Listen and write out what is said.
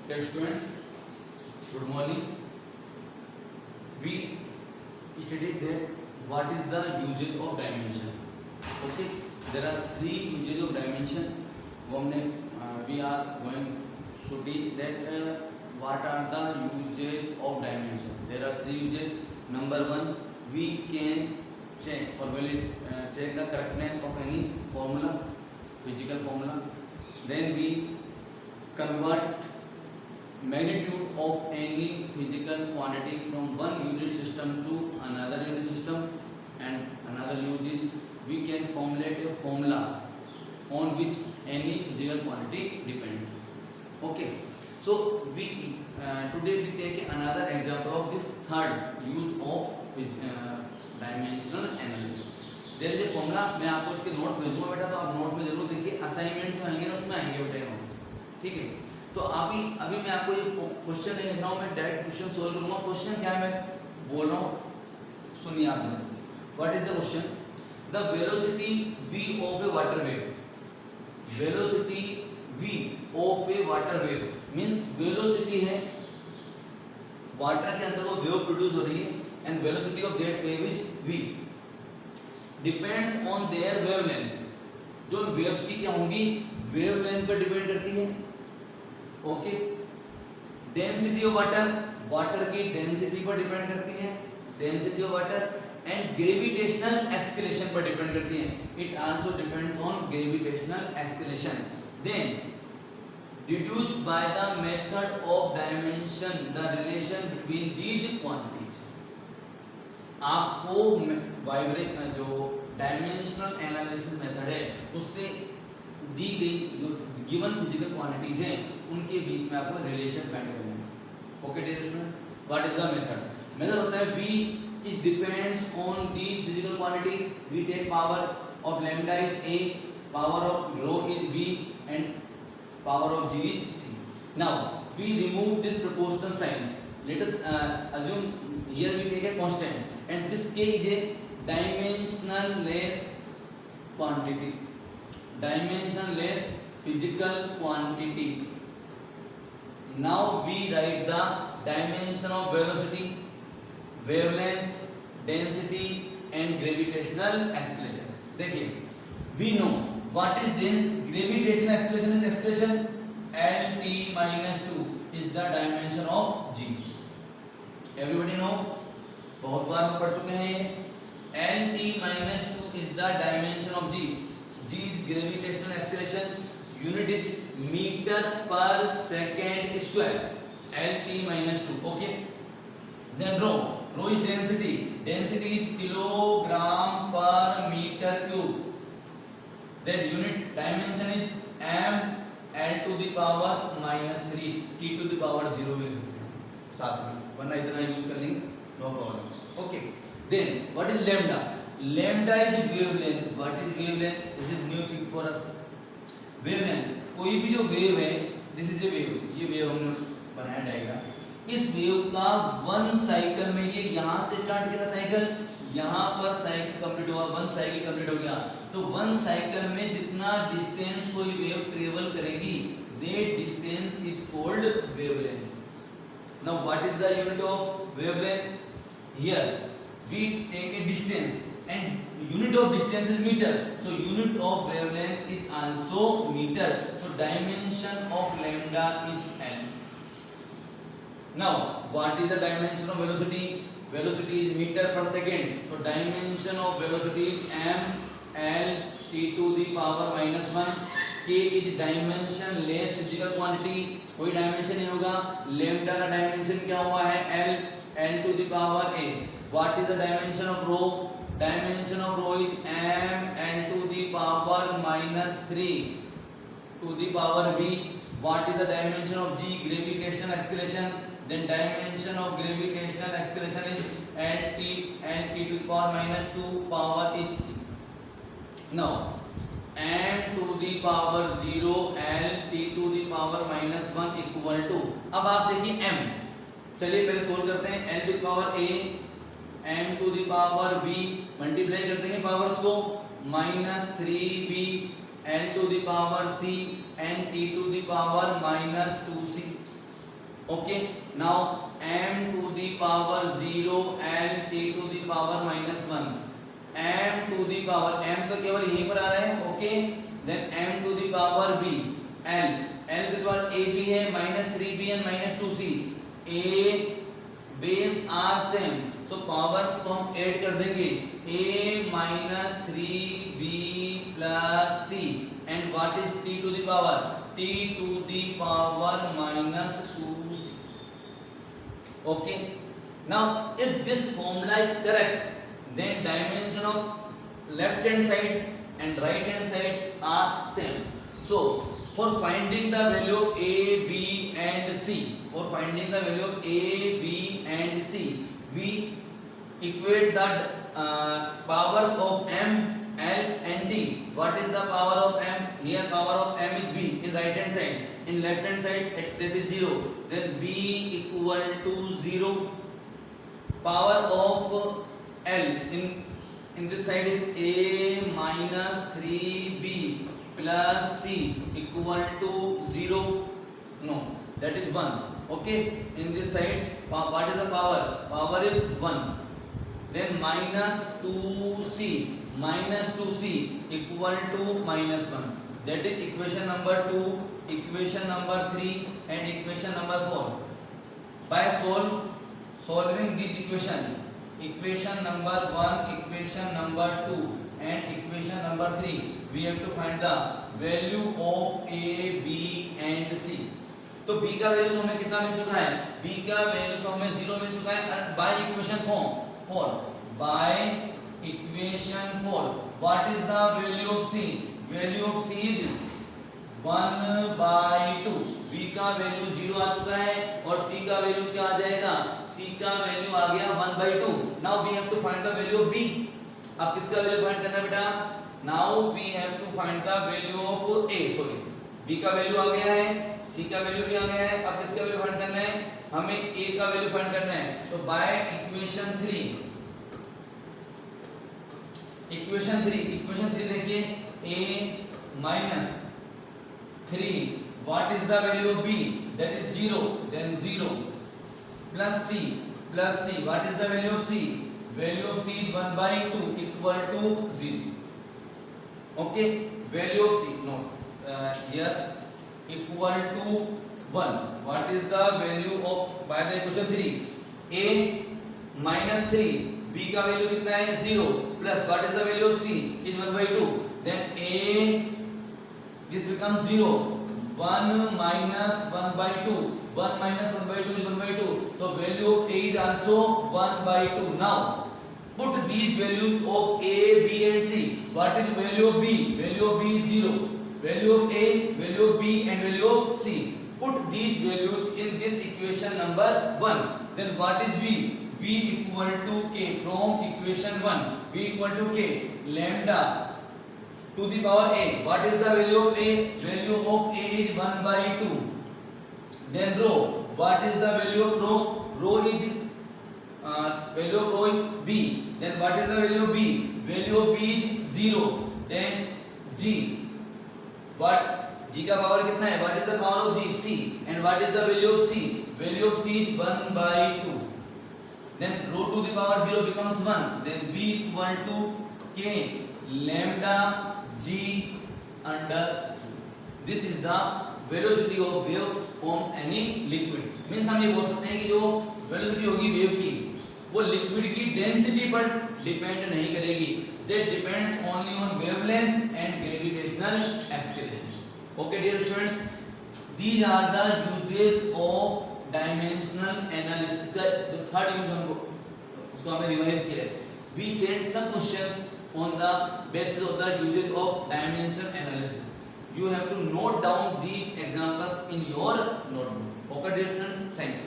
Dear students, good morning. We studied that what is the usage of dimension. Okay, there are three uses of dimension. We are going to teach that what are the uses of dimension. There are three uses. Number one, we can check or check the correctness of any formula, physical formula. Then we convert magnitude of any physical quantity from one unit system to another unit system. And another use is we can formulate a formula on which any physical quantity depends. Okay, so we today we take another example of this third use of dimensional analysis. there is a formula, मैं आपको इसके notes भेजूंगा बेटा, तो आप notes में जरूर देखिए. असाइनमेंट जो आएंगे ना उसमें आएंगे बेटा नोट्स, ठीक है. तो अभी मैं आपको ये क्वेश्चन नहीं लिख रहा हूँ, मैं डायरेक्ट क्वेश्चन सोल्व करूंगा. क्वेश्चन क्या है मैं बोल रहा हूँ, सुनिए आप ध्यान से. What is the question? The velocity v of A water wave. Velocity v of A water wave means velocity है वाटर के अंदर वो वेव प्रोड्यूस हो रही है and velocity of that wave is v depends on their wavelength. जो waves की क्या होंगी, वेवलेंथ पर डिपेंड करती है. Okay, density of water, water की डेंसिटी पर डिपेंड करती है, density of water. And gravitational acceleration पर डिपेंड करती है. It also depends on gravitational acceleration. Then deduced by the method of dimension the relation between these quantities. आपको जो dimensional analysis method है उससे दी गई जो गिवन फिजिकल क्वांटिटीज हैं उनके बीच में आपको रिलेशन फाइंड करना है. Okay dear students, what is the method? Method होता है v is depends on these physical quantities. We take power of lambda is a, power of rho is b and power of g is c. Now we remove this proportional sign. Let us assume here we take a constant and this k is a dimensionless quantity, dimensionless physical quantity. Now we write the dimension of velocity, wavelength, density and gravitational acceleration. देखिए, we know what is gravitational acceleration is expression Lt minus 2 is the dimension of g. Everybody know, बहुत बार हम पढ़ चुके हैं. Lt minus 2 is the dimension of g. G is gravitational acceleration. Unit is meter per second square. Lt minus 2. Okay. Then rho is density. Density is kilogram per meter cube. Then unit dimension is m l to the power minus 3 t to the power 0 भी साथ में, वरना इतना use कर लेंगे, no problem. Okay, then what is lambda? Lambda is wavelength. What is wavelength? This is new thing for us. Wavelength, कोई भी जो वेव है, दिस इज ए वेव, ये वेव हमने बनाया डायग्राम. इस वेव का वन साइकिल में, ये यहां से स्टार्ट किया साइकिल, यहां पर साइकिल कंप्लीट हुआ, वन साइकिल कंप्लीट हो गया. तो वन साइकिल में जितना डिस्टेंस कोई वेव ट्रेवल करेगी, that distance is called wavelength. Now what is the unit of wavelength? Here we take a distance and unit of distance is meter, so unit of wavelength is also meter, so dimension of lambda is l. Now what is the dimension of velocity? Velocity is meter per second, so dimension of velocity is m l t to the power minus 1. k is dimensionless physical quantity, कोई dimension नहीं होगा. lambda का dimension क्या हुआ है? l, l to the power a. What is the dimension of rho? Dimension of rho is m l to the power minus 3 to the power b. What is the dimension of g? Gravitational acceleration. Then dimension of gravitational acceleration is l t to the power minus 2 power h c. Now m to the power 0 l t to the power minus 1 equal to, अब आप देखिए m, चलिए पहले solve करते हैं. l to the power a, m to the power b, multiply कर देंगे powers को, minus 3b l to the power c and t to the power minus 2c. Okay, now m to the power 0 l t to the power -1, m to the power m तो केवल यहीं पर आ रहा है. Okay, then m to the power b l to the power a b है -3b and -2c. a base r same, so powers को हम ऐड कर देंगे. a -3b plus c and what is t to the power? t to the power -2c. Okay, now if this formula is correct, then dimension of left hand side and right hand side are same. So for finding the value of a, b and c, for finding the value of a, b and c, we equate the powers of m, l and t. What is the power of m? Here power of m is b in right hand side. In left hand side that is 0. Then b equal to 0. Power of l in this side is a -3b plus c equal to 0. No, that is 1. Okay, in this side what is the power? Power is 1. Then -2c equal to -1. That is equation number 2, equation number 3 and equation number 4. By solving these equation number 1, equation number 2 and equation number 3, we have to find the value of a, b and c. तो b का value तो हमें कितना मिल चुका है? b का value तो हमें 0 मिल चुका है. और by equation 4, by equation 4, what is the value of c? Value of c is 1/2. b का वैल्यू 0 आ चुका है और c का वैल्यू क्या आ जाएगा? c का वैल्यू आ गया 1/2. Now we have to find the value of b. अब किसका वैल्यू फाइंड करना है बेटा? Now we have to find the value of a. Sorry, b का वैल्यू आ गया है, c का वैल्यू भी आ गया है. अब किसका वैल्यू फाइंड करना है? हमें a का वैल्यू फाइंड करना है. तो बाय इक्वेशन 3 देखिए, a -3, what is the value of b? That is 0. Then 0 plus c, what is the value of c? Value of c is 1/2 equal to 0. Okay, value of c, no, here equal to 1. What is the value of, by the equation 3, a -3, b का value कितना है? 0 plus what is the value of c? Is 1/2. Then a, this becomes 0. 1 minus 1/2. 1 minus 1/2 is 1/2. So value of a is also 1/2. Now put these values of a, b and c. What is value of b? Value of b is 0. Value of a, value of b and value of c. Put these values in this equation number 1. Then what is v? V equal to k. From equation 1, v equal to k, lambda to the power a. What is the value of a? Value of a is 1/2. Then rho. What is the value of rho? Rho is value of rho is b. Then what is the value of b? Value of b is 0. Then g. What? g का power कितना है? What is the power of g? c. And what is the value of c? Value of c is 1/2. Then rho to the power 0 becomes 1. Then v equal to k lambda g under. This is the velocity of wave forms any liquid. Means हम ये बोल सकते हैं कि जो velocity होगी wave की, वो liquid की density पर depend नहीं करेगी. That depends only on wavelength and gravitational acceleration. Okay dear students, these are the uses of dimensional analysis का जो थर्ड यूज हमको उसको हमने रिवाइज किया है. We set some questions on the basis of the usages of dimensional analysis. You have to note down these examples in your notebook. Okay dear students, thank you.